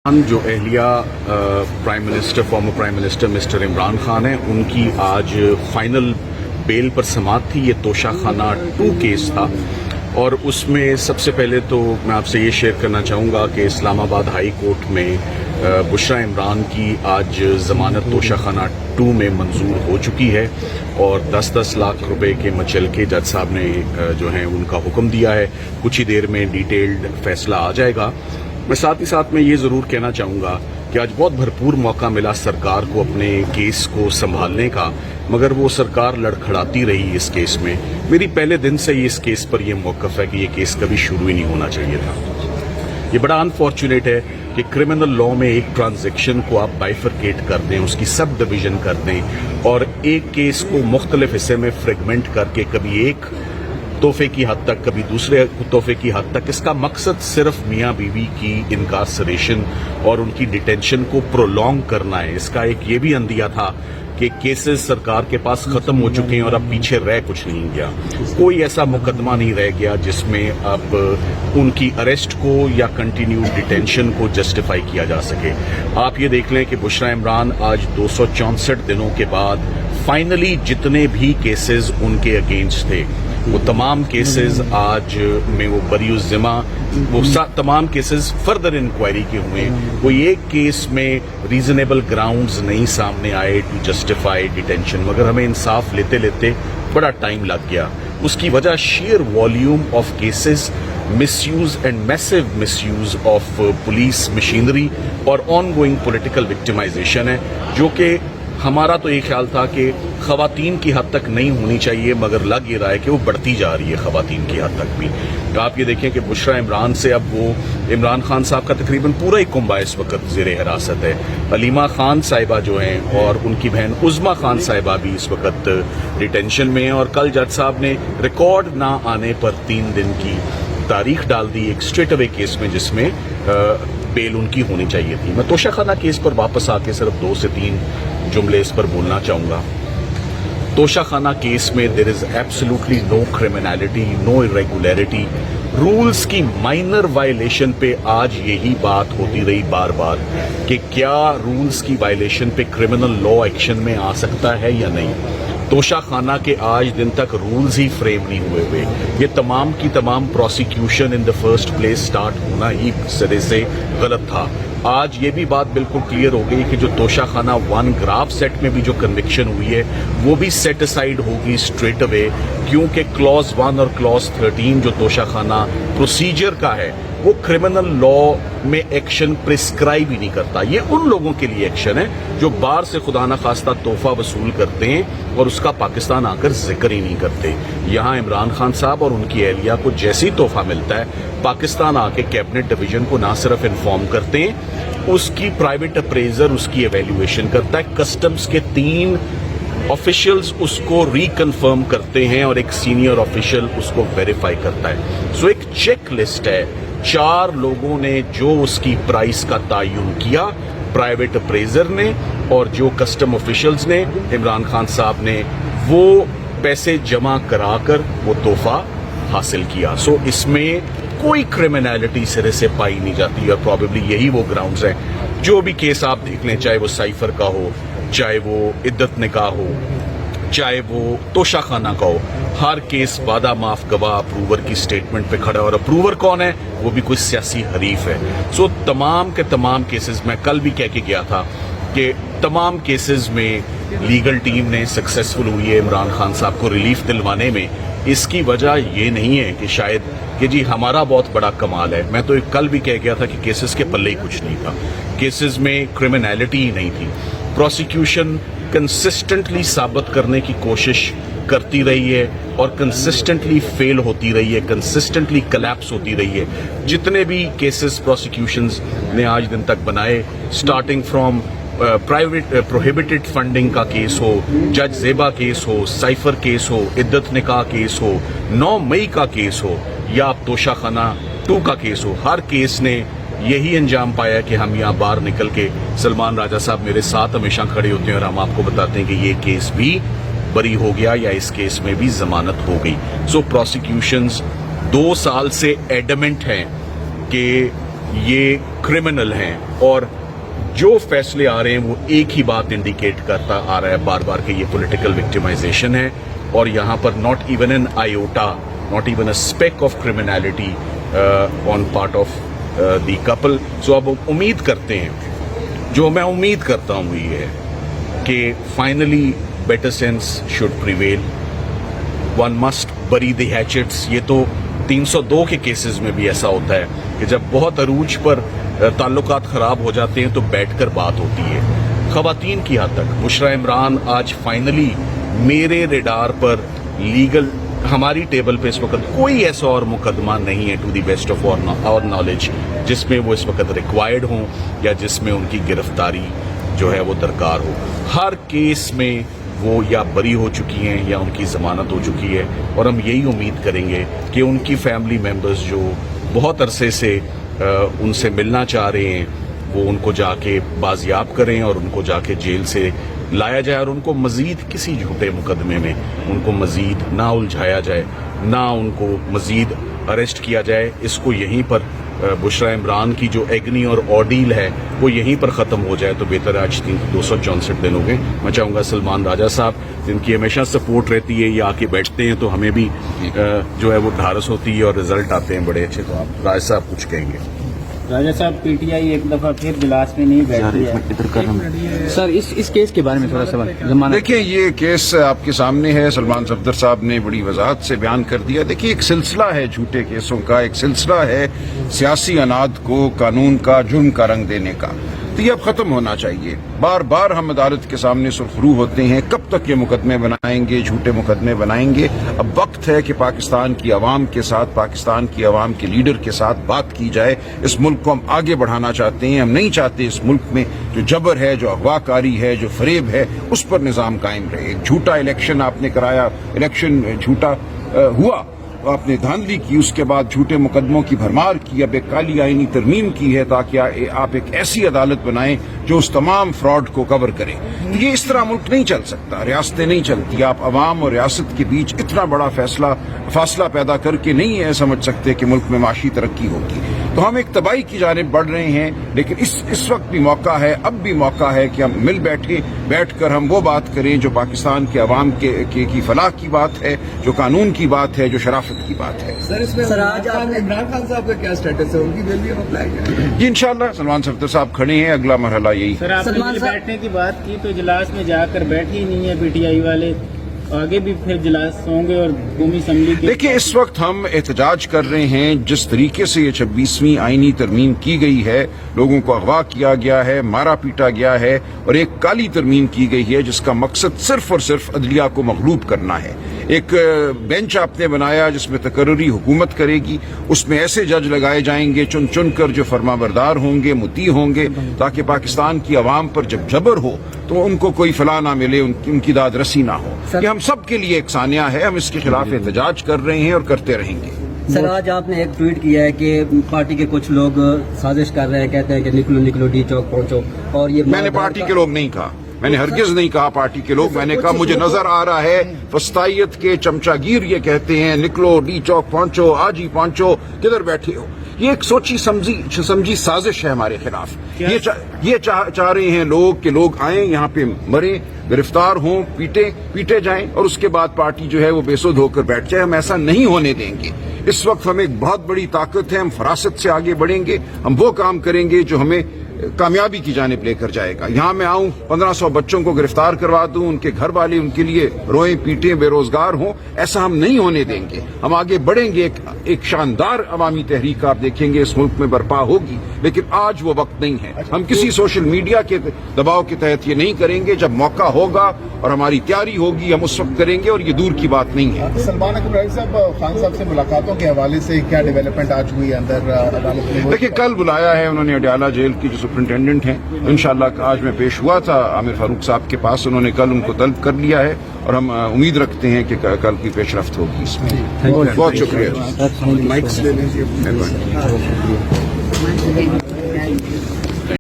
जो एहलिया prime minister former prime minister mister Imran Khan हैं, उनकी आज फाइनल बेल पर समाअत थी। ये तोशाखाना 2 केस था और उसमें सबसे पहले तो मैं आपसे ये शेयर करना चाहूँगा कि इस्लामाबाद हाई कोर्ट में बुशरा इमरान की आज ज़मानत तोशाखाना 2 में मंजूर हो चुकी है और 10-10 लाख रुपए के मचलके जज साहब ने जो हैं उनका हुक्म दिया है। कुछ ही देर में डिटेल्ड फैसला आ जाएगा। मैं साथ ही साथ में ये ज़रूर कहना चाहूँगा कि आज बहुत भरपूर मौका मिला सरकार को अपने केस को संभालने का, मगर वो सरकार लड़खड़ाती रही इस केस में। मेरी पहले दिन से ही इस केस पर यह मौक़िफ़ है कि ये केस कभी शुरू ही नहीं होना चाहिए था। ये बड़ा अनफॉर्चुनेट है कि क्रिमिनल लॉ में एक ट्रांजैक्शन को आप बाइफरकेट कर दें, उसकी सब डिवीज़न कर दें और एक केस को मुख्तलिफ हिस्से में फ्रेगमेंट करके कभी एक तोहफे की हद तक कभी दूसरे तोहफे की हद तक, इसका मकसद सिर्फ मियाँ बीवी की इनकार्सरेशन और उनकी डिटेंशन को प्रोलॉन्ग करना है। इसका एक ये भी अंदिया था कि केसेस सरकार के पास खत्म हो चुके हैं और अब पीछे रह कुछ नहीं गया। कोई ऐसा मुकदमा नहीं रह गया जिसमें अब उनकी अरेस्ट को या कंटिन्यू डिटेंशन को जस्टिफाई किया जा सके। आप ये देख लें कि बुशरा इमरान आज 264 दिनों के बाद फाइनली जितने भी केसेस उनके अगेंस्ट थे वो तमाम केसेस आज में वो बरीउज़्ज़िमा, वो तमाम केसेस फर्दर इंक्वायरी के हुए। कोई एक केस में रीजनेबल ग्राउंड्स नहीं सामने आए टू जस्टिफाई डिटेंशन, मगर हमें इंसाफ लेते लेते बड़ा टाइम लग गया। उसकी वजह share volume of cases, misuse and massive misuse of police machinery और ऑनगोइंग पॉलिटिकल विक्टिमाइजेशन है, जो कि हमारा तो ये ख्याल था कि ख़वातीन की हद तक नहीं होनी चाहिए, मगर लग ये रहा है कि वो बढ़ती जा रही है ख़वातीन की हद तक भी। आप ये देखें कि बुशरा इमरान से अब वो इमरान खान साहब का तकरीबन पूरा ही कुंबा इस वक्त ज़ेरे हिरासत है। अलीमा खान साहिबा जो हैं और उनकी बहन उज़्मा खान साहिबा भी इस वक्त डिटेंशन में हैं और कल जज साहब ने रिकॉर्ड ना आने पर 3 दिन की तारीख डाल दी एक स्ट्रेट अवे केस में, जिसमें बेल उनकी होनी चाहिए थी। मैं तोशाखाना केस पर वापस आके सिर्फ 2 से 3 जुमले इस पर बोलना चाहूँगा। तोशाखाना केस में there is absolutely no criminality, no irregularity. Rules की माइनर वायलेशन पे आज यही बात होती रही बार बार कि क्या रूल्स की वायलेशन पे क्रिमिनल लॉ एक्शन में आ सकता है या नहीं। तोशाखाना के आज दिन तक रूल्स ही फ्रेम नहीं हुए। ये तमाम की तमाम prosecution in the first place start होना ही सिरे से गलत था। आज ये भी बात बिल्कुल क्लियर हो गई कि जो तोशाखाना 1 ग्राफ सेट में भी जो कन्विक्शन हुई है वो भी सेट असाइड होगी स्ट्रेट अवे, क्योंकि क्लॉज 1 और क्लॉज 13 जो तोशाखाना प्रोसीजर का है वो क्रिमिनल लॉ में एक्शन प्रिस्क्राइब ही नहीं करता। ये उन लोगों के लिए एक्शन है जो बाहर से खुदा न खास्ता तोहफा वसूल करते हैं और उसका पाकिस्तान आकर जिक्र ही नहीं करते। यहाँ इमरान खान साहब और उनकी एहलिया को जैसे ही तोहफा मिलता है पाकिस्तान आके कैबिनेट डिवीजन को ना सिर्फ इन्फॉर्म करते हैं, उसकी प्राइवेट अप्रेजर उसकी एवेल्युएशन करता है, कस्टम्स के 3 ऑफिशियल्स उसको रिकन्फर्म करते हैं और एक सीनियर ऑफिशियल उसको वेरीफाई करता है। सो एक चेक लिस्ट है। 4 लोगों ने जो उसकी प्राइस का तयन किया, प्राइवेट अप्रेजर ने और जो कस्टम ऑफिशियल्स ने, इमरान खान साहब ने वो पैसे जमा कराकर वो तोहफा हासिल किया। सो इसमें कोई क्रिमिनलिटी सिरे से पाई नहीं जाती और प्रॉबेबली यही वो ग्राउंड्स हैं। जो भी केस आप देख लें, चाहे वो साइफर का हो, चाहे वो इद्दत निकाह हो, चाहे वो तोशाखाना का हो, हर केस वादा माफ गवाह अप्रूवर की स्टेटमेंट पे खड़ा है और अप्रूवर कौन है? वो भी कोई सियासी हरीफ है। सो तमाम के तमाम केसेस, मैं कल भी कह के गया था कि तमाम केसेस में लीगल टीम ने सक्सेसफुल हुई है इमरान खान साहब को रिलीफ दिलवाने में। इसकी वजह ये नहीं है कि शायद कि जी हमारा बहुत बड़ा कमाल है। मैं तो कल भी कह गया था कि केसेस के पल्ले ही कुछ नहीं था, केसेस में क्रिमिनलिटी ही नहीं थी। प्रोसिक्यूशन कंसिस्टेंटली साबित करने की कोशिश करती रही है और कंसिस्टेंटली फेल होती रही है, कंसिस्टेंटली कोलैप्स होती रही है। जितने भी केसेस प्रोसिक्यूशंस ने आज दिन तक बनाए, starting from private prohibited funding का केस हो, जज जेबा केस हो, साइफर केस हो, इद्दत निकाह केस हो, 9 मई का केस हो या तोशाखाना 2 का केस हो, हर केस ने यही अंजाम पाया कि हम यहाँ बाहर निकल के, सलमान राजा साहब मेरे साथ हमेशा खड़े होते हैं और हम आपको बताते हैं कि ये केस भी बरी हो गया या इस केस में भी जमानत हो गई। सो प्रोसिक्यूशंस 2 साल से एडमेंट हैं कि یہ کرمنل ہیں، اور جو فیصلے آ رہے ہیں وہ ایک ہی بات انڈیکیٹ کرتا آ رہا ہے بار بار کہ یہ پولیٹیکل وکٹمائزیشن ہے، اور یہاں پر not even an iota, not even a speck of criminality on part of the couple. So اب امید کرتے ہیں، جو میں امید کرتا ہوں یہ ہے کہ finally better sense should prevail. One must بری دی ہیچٹس. یہ تو 302 کے کیسز میں بھی ایسا ہوتا ہے کہ جب بہت عروج پر تعلقات خراب ہو جاتے ہیں تو بیٹھ کر بات ہوتی ہے. خواتین کی حد تک بشریٰ عمران آج فائنلی میرے ریڈار پر لیگل، ہماری ٹیبل پہ اس وقت کوئی ایسا اور مقدمہ نہیں ہے to the best of our knowledge جس میں وہ اس وقت ریکوائرڈ ہوں یا جس میں ان کی گرفتاری جو ہے وہ درکار ہو. ہر کیس میں وہ یا بری ہو چکی ہیں یا ان کی ضمانت ہو چکی ہے، اور ہم یہی امید کریں گے کہ ان کی فیملی ممبرز جو بہت عرصے سے ان سے ملنا چاہ رہے ہیں وہ ان کو جا کے بازیاب کریں اور ان کو جا کے جیل سے لایا جائے، اور ان کو مزید کسی جھوٹے مقدمے میں ان کو مزید نہ الجھایا جائے، نہ ان کو مزید اریسٹ کیا جائے. اس کو یہیں پر بشریٰ عمران کی جو ایگنی اور آرڈیل ہے وہ یہیں پر ختم ہو جائے تو بہتر ہے. آج 264 دن ہو گئے. میں چاہوں گا سلمان راجہ صاحب جن کی ہمیشہ سپورٹ رہتی ہے، یہ آ کے بیٹھتے ہیں تو ہمیں بھی جو ہے وہ ڈھارس ہوتی ہے اور رزلٹ آتے ہیں بڑے اچھے. تو آپ راجہ صاحب کچھ کہیں گے؟ راجہ صاحب، پی ٹی آئی ایک دفعہ پھر اجلاس میں نہیں بیٹھی ہے. سر اس کیس کے بارے میں تھوڑا سا دیکھیں. یہ کیس آپ کے سامنے ہے، سلمان صفدر صاحب نے بڑی وضاحت سے بیان کر دیا. دیکھیے، ایک سلسلہ ہے جھوٹے کیسوں کا، ایک سلسلہ ہے سیاسی اناد کو قانون کا جرم کا رنگ دینے کا. تو یہ اب ختم ہونا چاہیے. بار بار ہم عدالت کے سامنے سرخرو ہوتے ہیں، کب تک یہ مقدمے بنائیں گے، جھوٹے مقدمے بنائیں گے. اب وقت ہے کہ پاکستان کی عوام کے ساتھ، پاکستان کی عوام کے لیڈر کے ساتھ بات کی جائے. اس ملک کو ہم آگے بڑھانا چاہتے ہیں. ہم نہیں چاہتے اس ملک میں جو جبر ہے، جو اغوا کاری ہے، جو فریب ہے، اس پر نظام قائم رہے. ایک جھوٹا الیکشن آپ نے کرایا، الیکشن جھوٹا ہوا، آپ نے دھاندلی کی، اس کے بعد جھوٹے مقدموں کی بھرمار کی. اب ایک کالی آئینی ترمیم کی ہے تاکہ آپ ایک ایسی عدالت بنائیں جو اس تمام فراڈ کو کور کرے. یہ اس طرح ملک نہیں چل سکتا، ریاستیں نہیں چلتی. آپ عوام اور ریاست کے بیچ اتنا بڑا فاصلہ پیدا کر کے نہیں ہے سمجھ سکتے کہ ملک میں معاشی ترقی ہوگی. تو ہم ایک تباہی کی جانب بڑھ رہے ہیں. لیکن اس وقت بھی موقع ہے، اب بھی موقع ہے کہ ہم بیٹھ کر ہم وہ بات کریں جو پاکستان کے عوام کی فلاح کی بات ہے، جو قانون کی بات ہے، جو شرافت کی بات ہے. سر آج عمران خان صاحب کا کیا سٹیٹس ہے؟ ان کی بیل بھی اپلائی کریں؟ جی انشاءاللہ سلمان صفدر صاحب کھڑے ہیں. اگلا مرحلہ یہی. سر، آپ نے بیٹھنے کی بات کی تو اجلاس میں جا کر بیٹھے ہی نہیں ہے پی ٹی آئی والے. آگے بھی پھر اجلاس ہوں گے اور قومی اسمبلی کی. دیکھیں، اس وقت ہم احتجاج کر رہے ہیں. جس طریقے سے یہ 26ویں آئینی ترمیم کی گئی ہے، لوگوں کو اغوا کیا گیا ہے، مارا پیٹا گیا ہے، اور ایک کالی ترمیم کی گئی ہے جس کا مقصد صرف اور صرف عدلیہ کو مغلوب کرنا ہے. ایک بینچ آپ نے بنایا جس میں تقرری حکومت کرے گی. اس میں ایسے جج لگائے جائیں گے چن کر جو فرما بردار ہوں گے، مطیع ہوں گے، تاکہ پاکستان کی عوام پر جب جبر ہو تو ان کو کوئی فلاح نہ ملے، ان کی داد رسی نہ ہو. یہ ہم سب کے لیے ایک سانیہ ہے. ہم اس کے خلاف احتجاج کر رہے ہیں اور کرتے رہیں گے. سر، آج آپ نے ایک ٹویٹ کیا ہے کہ پارٹی کے کچھ لوگ سازش کر رہے ہیں، کہتے ہیں کہ نکلو ڈی چوک پہنچو. اور یہ میں نے پارٹی کے لوگ نہیں کہا، میں نے ہرگز نہیں کہا پارٹی کے لوگ. میں نے کہا مجھے نظر آ رہا ہے وسطائیت کے چمچا گیر یہ کہتے ہیں نکلو ڈی چوک پہنچو، آج ہی پہنچو، کدھر بیٹھے ہو. یہ ایک سوچی سمجھی سازش ہے ہمارے خلاف. یہ چاہ رہے ہیں لوگ کہ لوگ آئیں یہاں پہ، مریں، گرفتار ہوں، پیٹے جائیں، اور اس کے بعد پارٹی جو ہے وہ بے سود ہو کر بیٹھ جائے. ہم ایسا نہیں ہونے دیں گے. اس وقت ہمیں ایک بہت بڑی طاقت ہے. ہم فراست سے آگے بڑھیں گے. ہم وہ کام کریں گے جو ہمیں کامیابی کی جانب لے کر جائے گا. یہاں میں آؤں، 1500 بچوں کو گرفتار کروا دوں، ان کے گھر والے ان کے لیے روئیں پیٹیں، بے روزگار ہوں، ایسا ہم نہیں ہونے دیں گے. ہم آگے بڑھیں گے. ایک شاندار عوامی تحریک آپ دیکھیں گے اس ملک میں برپا ہوگی. لیکن آج وہ وقت نہیں ہے. ہم کسی سوشل میڈیا کے دباؤ کے تحت یہ نہیں کریں گے. جب موقع ہوگا اور ہماری تیاری ہوگی ہم اس وقت کریں گے، اور یہ دور کی بات نہیں ہے. سلمان اکبر صاحب، خان صاحب سے ملاقاتوں کے حوالے سے کیا ڈیولپمنٹ آج ہوئی ہے اندر عدالت میں؟ دیکھیے، کل بلایا ہے انہوں نے اڈیالہ جیل کی جو سپرنٹینڈنٹ ہیں. انشاءاللہ آج میں پیش ہوا تھا عامر فاروق صاحب کے پاس. انہوں نے کل ان کو طلب کر لیا ہے اور ہم امید رکھتے ہیں کہ کل کی پیش رفت ہوگی اس میں. بہت شکریہ.